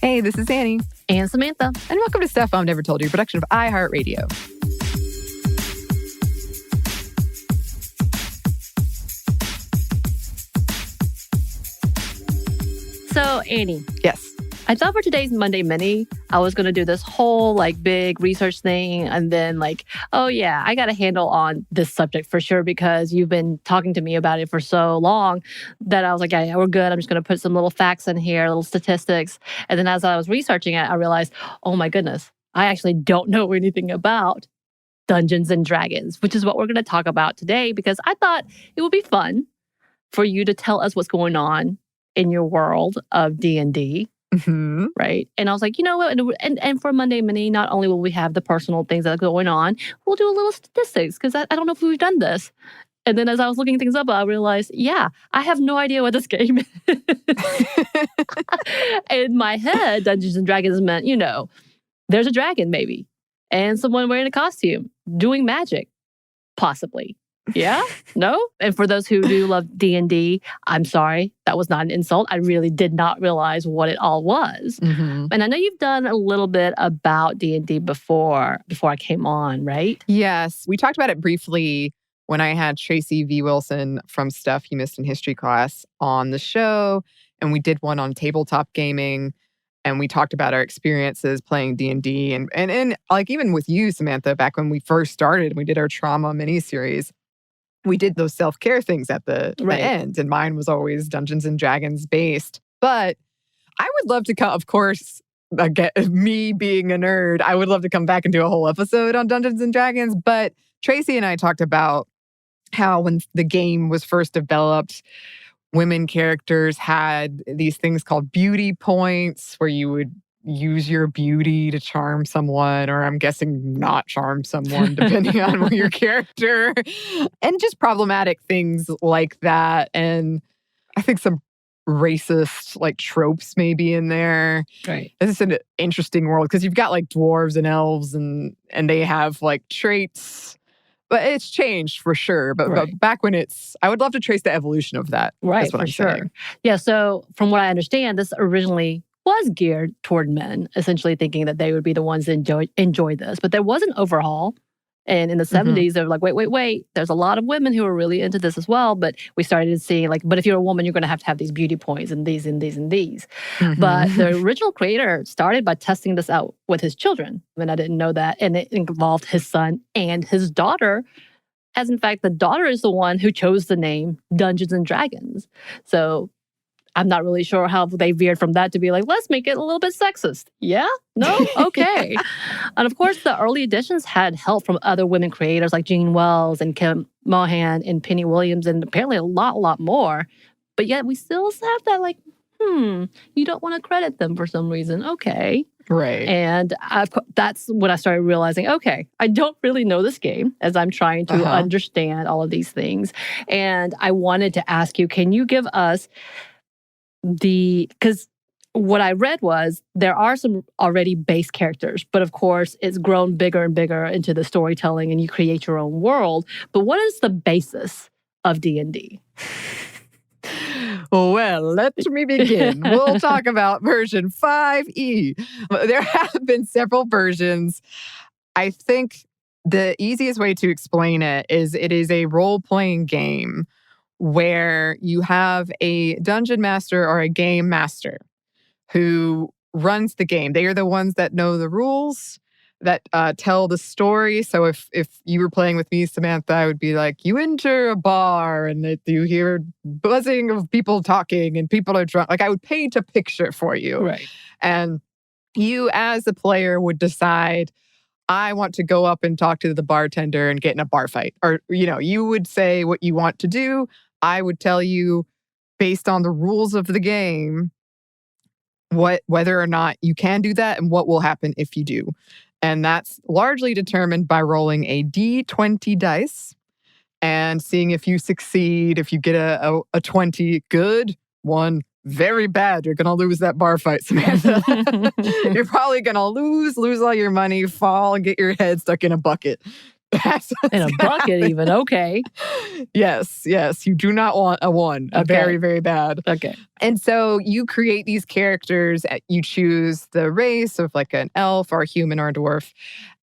Hey, this is Anney. And Samantha. And welcome to Stuff Mom Never Told You, a production of iHeartRadio. So, Anney. Yes. I thought for today's Monday Mini, I was going to do this whole big research thing and then oh yeah, I got a handle on this subject for sure because you've been talking to me about it for so long that I was like, yeah, we're good. I'm just going to put some little facts in here, little statistics. And then as I was researching it, I realized, oh my goodness, I actually don't know anything about Dungeons and Dragons, which is what we're going to talk about today because I thought it would be fun for you to tell us what's going on in your world of D&D. Mm-hmm. Right. And I was like, you know what? And for Monday Mini, not only will we have the personal things that are going on, we'll do a little statistics because I don't know if we've done this. And then as I was looking things up, I realized, yeah, I have no idea what this game is. In my head, Dungeons and Dragons meant, there's a dragon maybe and someone wearing a costume doing magic, possibly. Yeah? No? And for those who do love D&D, I'm sorry. That was not an insult. I really did not realize what it all was. Mm-hmm. And I know you've done a little bit about D&D before I came on, right? Yes. We talked about it briefly when I had Tracy V. Wilson from Stuff You Missed in History class on the show. And we did one on tabletop gaming. And we talked about our experiences playing D&D. And even with you, Samantha, back when we first started, we did our trauma miniseries. We did those self-care things at the end, and mine was always Dungeons and Dragons based. But I would love to come, of course, again, me being a nerd, I would love to come back and do a whole episode on Dungeons and Dragons. But Tracy and I talked about how when the game was first developed, women characters had these things called beauty points where you would use your beauty to charm someone, or I'm guessing not charm someone, depending on your character, and just problematic things like that. And I think some racist tropes maybe in there. Right. It's an interesting world because you've got dwarves and elves and they have traits. But it's changed for sure. But back when I would love to trace the evolution of that. Right, That's what I'm saying. Yeah, so from what I understand, this originally was geared toward men, essentially thinking that they would be the ones that enjoy this. But there was an overhaul. And in the 70s, they were like, wait. There's a lot of women who are really into this as well. But we started seeing but if you're a woman, you're going to have these beauty points and these and these and these. Mm-hmm. But the original creator started by testing this out with his children. And I didn't know that. And it involved his son and his daughter. As in fact, the daughter is the one who chose the name Dungeons and Dragons. So I'm not really sure how they veered from that to be let's make it a little bit sexist. Yeah? No? Okay. And of course, the early editions had help from other women creators like Jean Wells and Kim Mohan and Penny Williams and apparently a lot more. But yet we still have that you don't want to credit them for some reason. Okay. Right. And that's when I started realizing, okay, I don't really know this game as I'm trying to understand all of these things. And I wanted to ask you, can you give us because what I read was there are some already base characters, but of course it's grown bigger and bigger into the storytelling and you create your own world. But what is the basis of D&D? Well, let me begin. We'll talk about version 5e. There have been several versions. I think the easiest way to explain it is a role-playing game where you have a dungeon master or a game master who runs the game. They are the ones that know the rules, that tell the story. So if you were playing with me, Samantha, I would be like, you enter a bar and you hear buzzing of people talking and people are drunk. I would paint a picture for you. Right. And you as a player would decide, I want to go up and talk to the bartender and get in a bar fight. Or, you would say what you want to do. I would tell you, based on the rules of the game, whether or not you can do that and what will happen if you do. And that's largely determined by rolling a D20 dice and seeing if you succeed. If you get a 20, good. 1, very bad. You're going to lose that bar fight, Samantha. You're probably going to lose all your money, fall, and get your head stuck in a bucket. In a bucket even, okay. Yes. You do not want a 1. Okay. Very, very bad. Okay. And so you create these characters. You choose the race of like an elf or a human or a dwarf.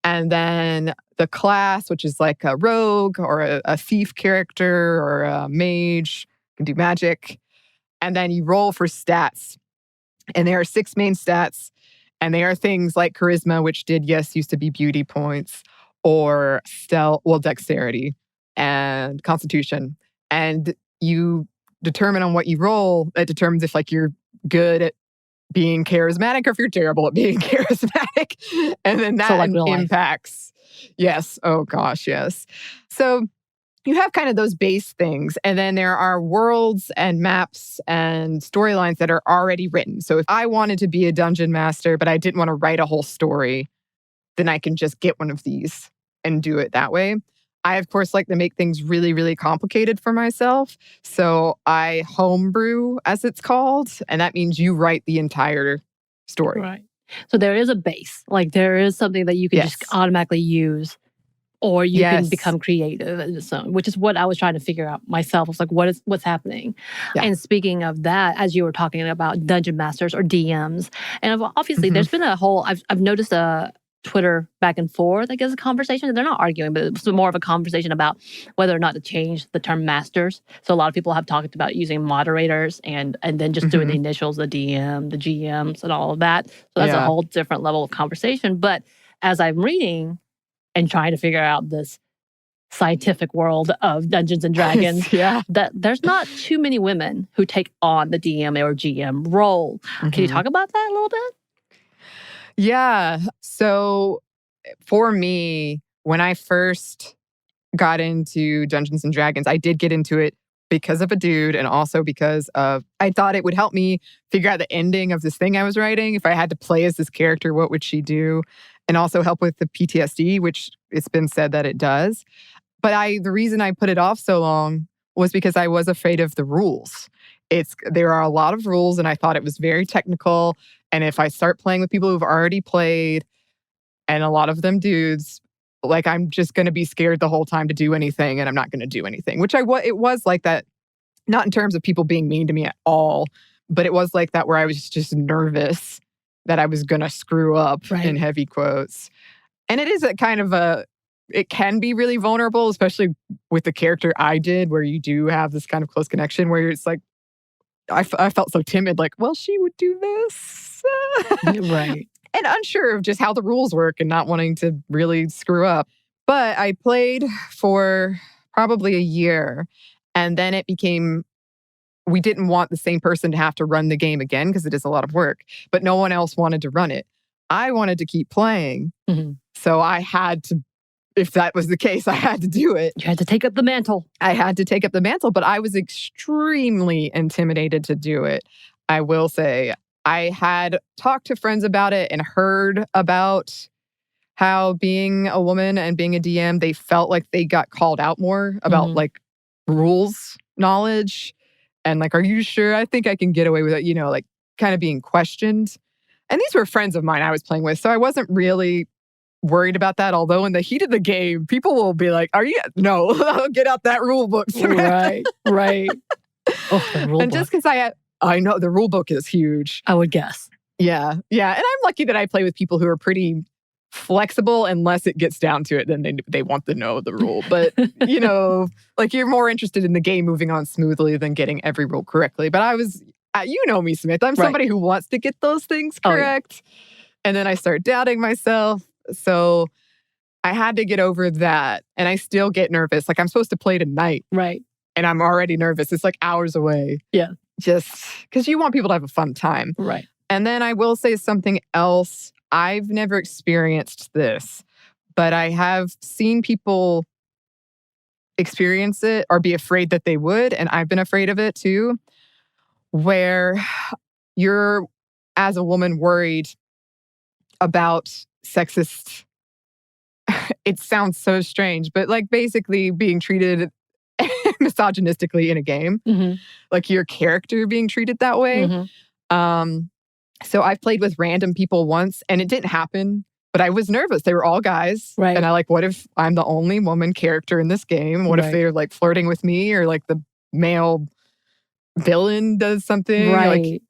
And then the class, which is like a rogue or a thief character or a mage, can do magic. And then you roll for stats. And there are 6 main stats. And they are things like charisma, which used to be beauty points, or dexterity and constitution. And you determine on what you roll, that determines if like you're good at being charismatic or if you're terrible at being charismatic. And then that like real life. impacts. Yes. Oh gosh, yes. So you have kind of those base things. And then there are worlds and maps and storylines that are already written. So if I wanted to be a dungeon master, but I didn't want to write a whole story, then I can just get one of these and do it that way. I, of course, like to make things really, really complicated for myself. So I homebrew, as it's called. And that means you write the entire story. Right. So there is a base. Like there is something that you can just automatically use. Or you can become creative, which is what I was trying to figure out myself. I was like, what's happening? Yeah. And speaking of that, as you were talking about dungeon masters or DMs, and obviously there's been a whole, I've noticed a Twitter back and forth, I guess, a conversation. They're not arguing, but it's more of a conversation about whether or not to change the term masters. So a lot of people have talked about using moderators and then just doing the initials, the DM, the GMs, and all of that. So that's a whole different level of conversation. But as I'm reading and trying to figure out this scientific world of Dungeons and Dragons, that there's not too many women who take on the DM or GM role. Can you talk about that a little bit? Yeah. So for me, when I first got into Dungeons and Dragons, I did get into it because of a dude and also because of, I thought it would help me figure out the ending of this thing I was writing. If I had to play as this character, what would she do? And also help with the PTSD, which it's been said that it does. But the reason I put it off so long was because I was afraid of the rules. There are a lot of rules and I thought it was very technical. And if I start playing with people who've already played, and a lot of them dudes, like I'm just going to be scared the whole time to do anything and I'm not going to do anything, which it was like that, not in terms of people being mean to me at all, but it was like that where I was just nervous that I was going to screw up in heavy quotes. And it is it can be really vulnerable, especially with the character I did, where you do have this kind of close connection where it's like, I felt so timid, like, well, she would do this. Right. And unsure of just how the rules work and not wanting to really screw up. But I played for probably a year and then it became, we didn't want the same person to have to run the game again because it is a lot of work, but no one else wanted to run it. I wanted to keep playing. So I had to, if that was the case, I had to do it. You had to take up the mantle. I had to take up the mantle, but I was extremely intimidated to do it. I will say, I had talked to friends about it and heard about how being a woman and being a DM, they felt like they got called out more about like rules knowledge. And like, are you sure? I think I can get away with it, like kind of being questioned. And these were friends of mine I was playing with. So I wasn't really worried about that. Although in the heat of the game, people will be like, no, I'll get out that rule book. Right. Oh, the rule book. And just because I know the rule book is huge. I would guess. Yeah. And I'm lucky that I play with people who are pretty flexible unless it gets down to it. Then they want to know the rule. But, like you're more interested in the game moving on smoothly than getting every rule correctly. But I was, you know me, Samantha. I'm somebody who wants to get those things correct. And then I start doubting myself. So I had to get over that. And I still get nervous. Like I'm supposed to play tonight. Right. And I'm already nervous. It's like hours away. Yeah. Just because you want people to have a fun time. Right. And then I will say something else. I've never experienced this, but I have seen people experience it or be afraid that they would. And I've been afraid of it too, where you're, as a woman, worried about sexist. It sounds so strange, but like basically being treated misogynistically in a game, like your character being treated that way. So I've played with random people once and it didn't happen But I was nervous. They were all guys. Right. And I like, what if I'm the only woman character in this game? What if Right. they're like flirting with me, or like the male villain does something? Like Right.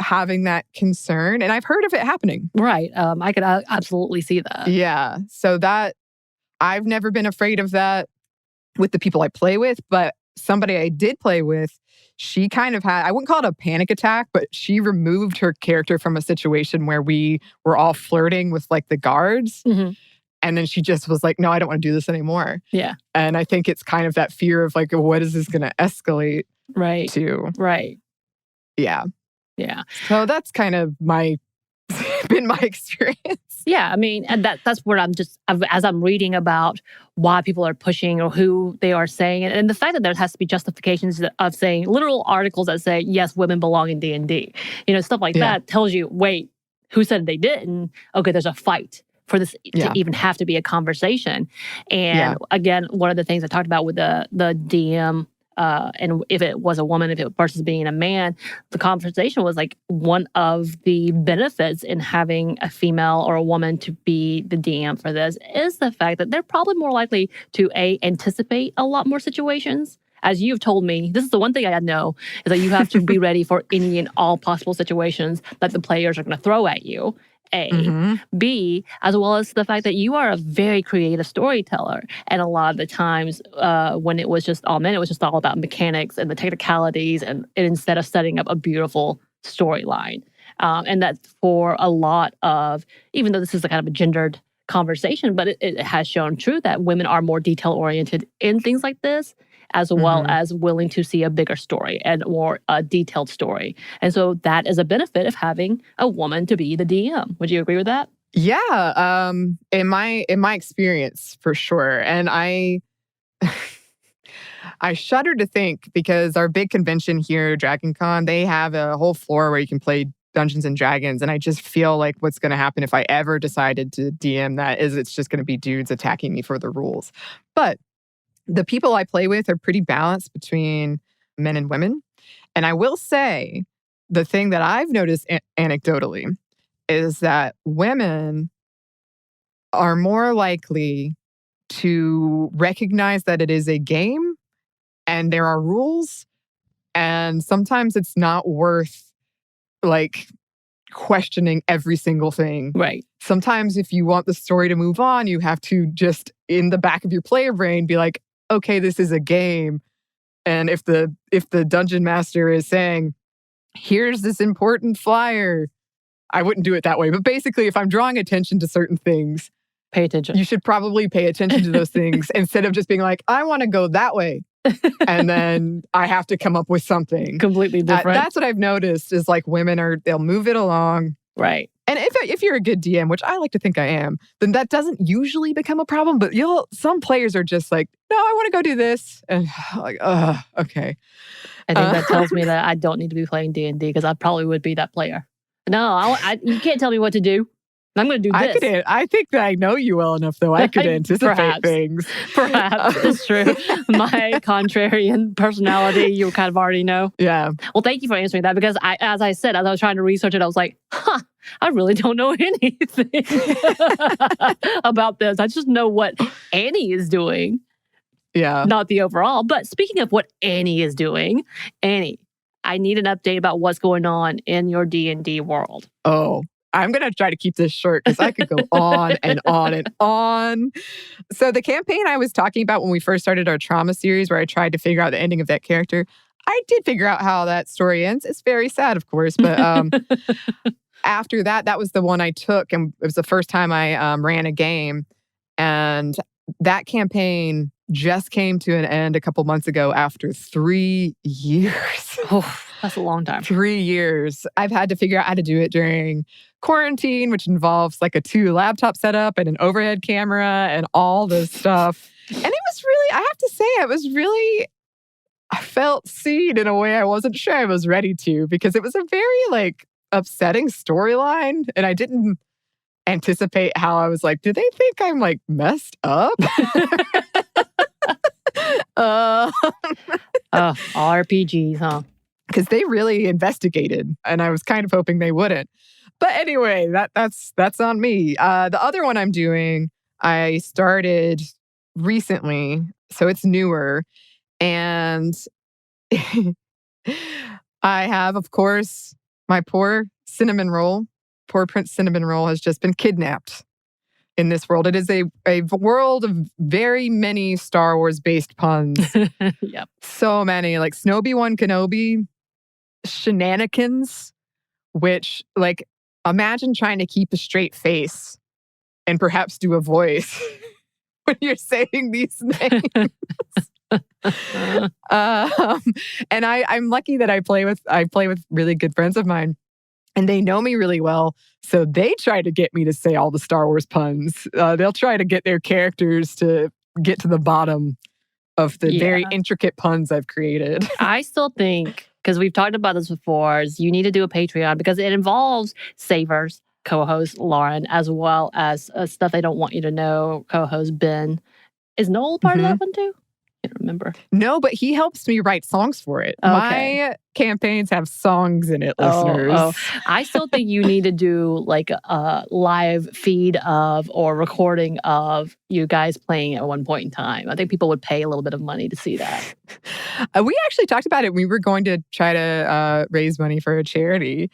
having that concern. And I've heard of it happening. Right. I could absolutely see that. Yeah. So that I've never been afraid of that with the people I play with, but somebody I did play with, she kind of had, I wouldn't call it a panic attack, but she removed her character from a situation where we were all flirting with like the guards. Mm-hmm. And then she just was like, no, I don't want to do this anymore. Yeah. And I think it's kind of that fear of like, what is this going to escalate Right. to? Right. Yeah. Yeah. So that's kind of been my experience. Yeah, I mean, and that's where as I'm reading about why people are pushing or who they are saying, and the fact that there has to be justifications of saying literal articles that say, yes, women belong in D&D. Stuff like that tells you, wait, who said they didn't? Okay, there's a fight for this to even have to be a conversation. And again, one of the things I talked about with the DM, and if it was a woman, if it versus being a man, the conversation was like one of the benefits in having a female or a woman to be the DM for this is the fact that they're probably more likely to anticipate a lot more situations. As you've told me, this is the one thing I know, is that you have to be ready for any and all possible situations that the players are going to throw at you. A. Mm-hmm. B, as well as the fact that you are a very creative storyteller. And a lot of the times when it was just all men, it was just all about mechanics and the technicalities and instead of setting up a beautiful storyline. And that for a lot of, even though this is a kind of a gendered conversation, but it has shown true that women are more detail-oriented in things like this, as well as willing to see a bigger story and more detailed story. And so that is a benefit of having a woman to be the DM. Would you agree with that? Yeah, in my experience, for sure. And I shudder to think, because our big convention here, DragonCon, they have a whole floor where you can play Dungeons and Dragons. And I just feel like what's going to happen if I ever decided to DM that is it's just going to be dudes attacking me for the rules. But the people I play with are pretty balanced between men and women. And I will say, the thing that I've noticed anecdotally is that women are more likely to recognize that it is a game and there are rules. And sometimes it's not worth like questioning every single thing. Right. Sometimes if you want the story to move on, you have to just in the back of your player brain be like, okay, this is a game. And if the dungeon master is saying, here's this important flyer, I wouldn't do it that way. But basically, if I'm drawing attention to certain things, pay attention. You should probably pay attention to those things instead of just being like, I want to go that way. And then I have to come up with something completely different. That's what I've noticed is like they'll move it along. Right. And if you're a good DM, which I like to think I am, then that doesn't usually become a problem. But some players are just like, no, I want to go do this. And like, okay. I think that tells me that I don't need to be playing D&D because I probably would be that player. No, you can't tell me what to do. I'm going to do this. I think that I know you well enough, though. I could anticipate things. Perhaps. It's true. My contrarian personality, you kind of already know. Yeah. Well, thank you for answering that because as I said, as I was trying to research it, I was like, I really don't know anything about this. I just know what Anney is doing. Yeah. Not the overall. But speaking of what Anney is doing, Anney, I need an update about what's going on in your D&D world. Oh, I'm going to try to keep this short because I could go on and on and on. So the campaign I was talking about when we first started our trauma series where I tried to figure out the ending of that character, I did figure out how that story ends. It's very sad, of course. But after that was the one I took. And it was the first time I ran a game. And that campaign just came to an end a couple months ago after 3 years. Oh, that's a long time. 3 years. I've had to figure out how to do it during quarantine, which involves like a 2 laptop setup and an overhead camera and all this stuff. And it was really, I have to say, I felt seen in a way I wasn't sure I was ready to because it was a very like upsetting storyline. And I didn't anticipate how I was like, do they think I'm like messed up? RPGs, huh? Because they really investigated, and I was kind of hoping they wouldn't. But anyway, that's on me. The other one I'm doing, I started recently, so it's newer. And I have, of course, my poor cinnamon roll. Poor Prince Cinnamon Roll has just been kidnapped in this world. It is a world of very many Star Wars-based puns. Yep. So many, like Snow-Obi-Wan Kenobi, shenanigans, which, like, imagine trying to keep a straight face and perhaps do a voice when you're saying these names. And I'm lucky that I play with really good friends of mine, and they know me really well. So they try to get me to say all the Star Wars puns. They'll try to get their characters to get to the bottom of the very intricate puns I've created. I still think, because we've talked about this before, is you need to do a Patreon because it involves Savers, co-host Lauren, as well as stuff they don't want you to know, co-host Ben. Is Noel part of that one too? I can't remember. No, but he helps me write songs for it. Okay. My campaigns have songs in it, listeners. Oh. I still think you need to do like a live feed of or recording of you guys playing at one point in time. I think people would pay a little bit of money to see that. We actually talked about it. We were going to try to raise money for a charity.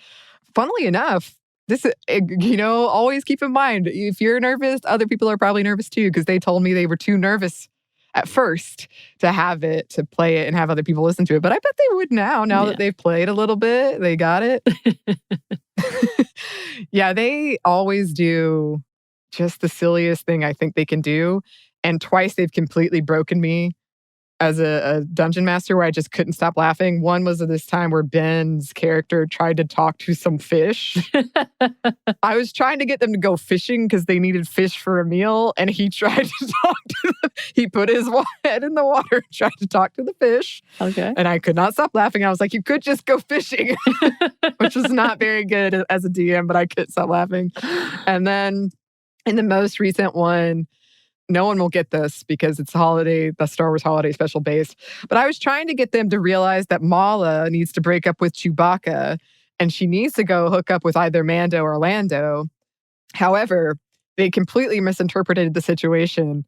Funnily enough, this, always keep in mind, if you're nervous, other people are probably nervous too, because they told me they were too nervous at first to play it and have other people listen to it. But I bet they would now that they've played a little bit. They got it. Yeah, they always do just the silliest thing I think they can do. And twice they've completely broken me as a dungeon master where I just couldn't stop laughing. One was this time where Ben's character tried to talk to some fish. I was trying to get them to go fishing because they needed fish for a meal. And he tried to talk to them. He put his head in the water and tried to talk to the fish. Okay. And I could not stop laughing. I was like, you could just go fishing, which was not very good as a DM, but I couldn't stop laughing. And then in the most recent one, no one will get this because it's the Star Wars holiday special based. But I was trying to get them to realize that Mala needs to break up with Chewbacca and she needs to go hook up with either Mando or Lando. However, they completely misinterpreted the situation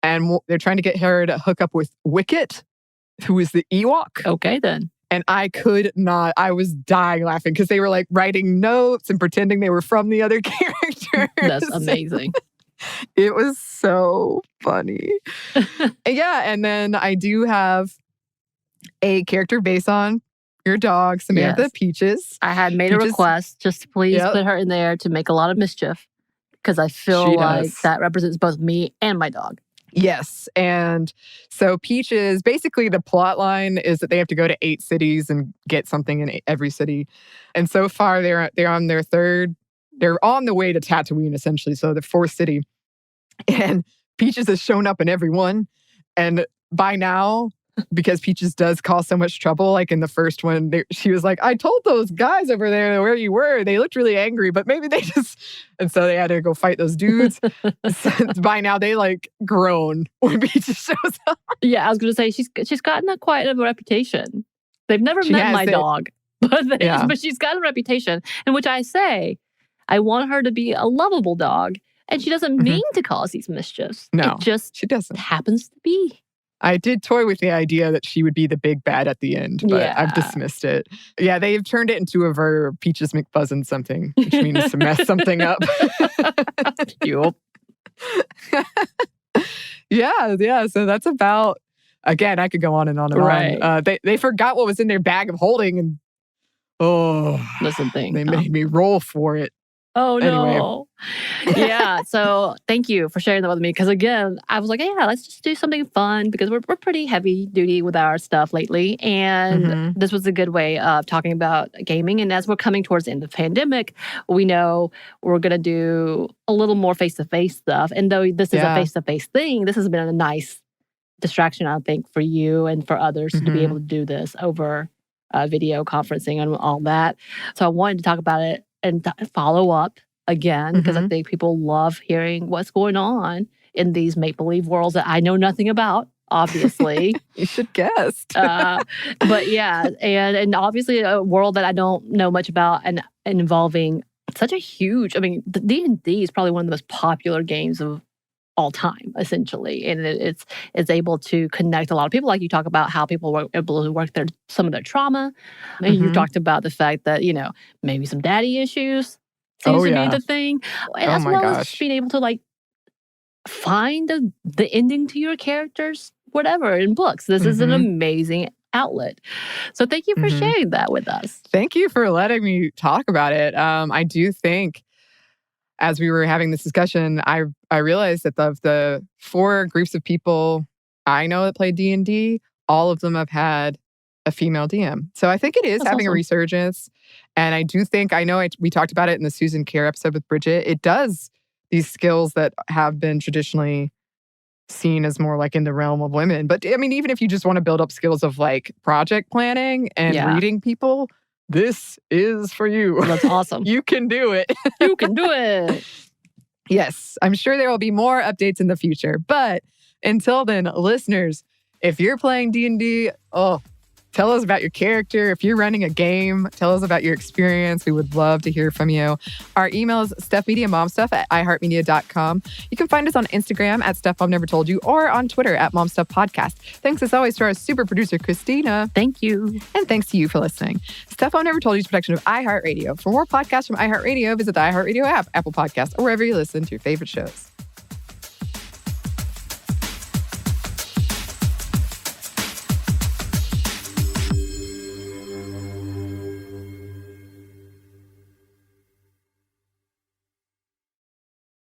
and they're trying to get her to hook up with Wicket, who is the Ewok. Okay, then. And I could not. I was dying laughing because they were like writing notes and pretending they were from the other characters. That's amazing. It was so funny. Yeah, and then I do have a character based on your dog, Samantha Peaches. I had made a request just to please put her in there to make a lot of mischief because I feel like that represents both me and my dog. Yes, and so Peaches, basically the plot line is that they have to go to 8 cities and get something in every city. And so far they're on their third. They're on the way to Tatooine, essentially, so the 4th city. And Peaches has shown up in every one. And by now, because Peaches does cause so much trouble, like in the first one, she was like, I told those guys over there where you were. They looked really angry, but maybe they just... And so they had to go fight those dudes. So by now, they like groan when Peaches shows up. Yeah, I was going to say, she's gotten quite a reputation. They've never met my dog, but she's got a reputation in which I say, I want her to be a lovable dog. And she doesn't mean to cause these mischiefs. No, she doesn't. Happens to be. I did toy with the idea that she would be the big bad at the end, but I've dismissed it. Yeah, they've turned it into a verb, Peaches McBuzzin' something, which means to mess something up. Yup. Yeah. So that's about, again, I could go on and on and on. They forgot what was in their bag of holding and, listen, they made me roll for it. Oh, no. Anyway. Yeah. So thank you for sharing that with me. Because again, I was like, let's just do something fun because we're pretty heavy duty with our stuff lately. And this was a good way of talking about gaming. And as we're coming towards the end of the pandemic, we know we're going to do a little more face-to-face stuff. And though this is a face-to-face thing, this has been a nice distraction, I think, for you and for others to be able to do this over video conferencing and all that. So I wanted to talk about it and follow up again, because I think people love hearing what's going on in these make-believe worlds that I know nothing about, obviously. You should guess. But yeah, and obviously a world that I don't know much about and involving such a huge, I mean, the D&D is probably one of the most popular games of all time, essentially. And it's able to connect a lot of people. Like you talk about how people were able to work some of their trauma. And you talked about the fact that, maybe some daddy issues seems Oh, to be yeah. the thing. Oh, As my well as just gosh. being able to like find the ending to your characters, whatever, in books. This is an amazing outlet. So thank you for sharing that with us. Thank you for letting me talk about it. I do think as we were having this discussion, I realized that of the 4 groups of people I know that play D&D, all of them have had a female DM. So I think it is That's having a awesome. resurgence. And I do think, we talked about it in the Susan Care episode with Bridget, it does these skills that have been traditionally seen as more like in the realm of women. But I mean, even if you just want to build up skills of like project planning and reading people, this is for you. That's awesome. You can do it. You can do it. Yes, I'm sure there will be more updates in the future. But until then, listeners, if you're playing D&D, tell us about your character. If you're running a game, tell us about your experience. We would love to hear from you. Our email is stuffmediamomstuff@iheartmedia.com. You can find us on Instagram @StuffMomNeverToldYou or on Twitter @MomStuffPodcast. Thanks as always to our super producer, Christina. Thank you. And thanks to you for listening. Stuff Mom Never Told You is a production of iHeartRadio. For more podcasts from iHeartRadio, visit the iHeartRadio app, Apple Podcasts, or wherever you listen to your favorite shows.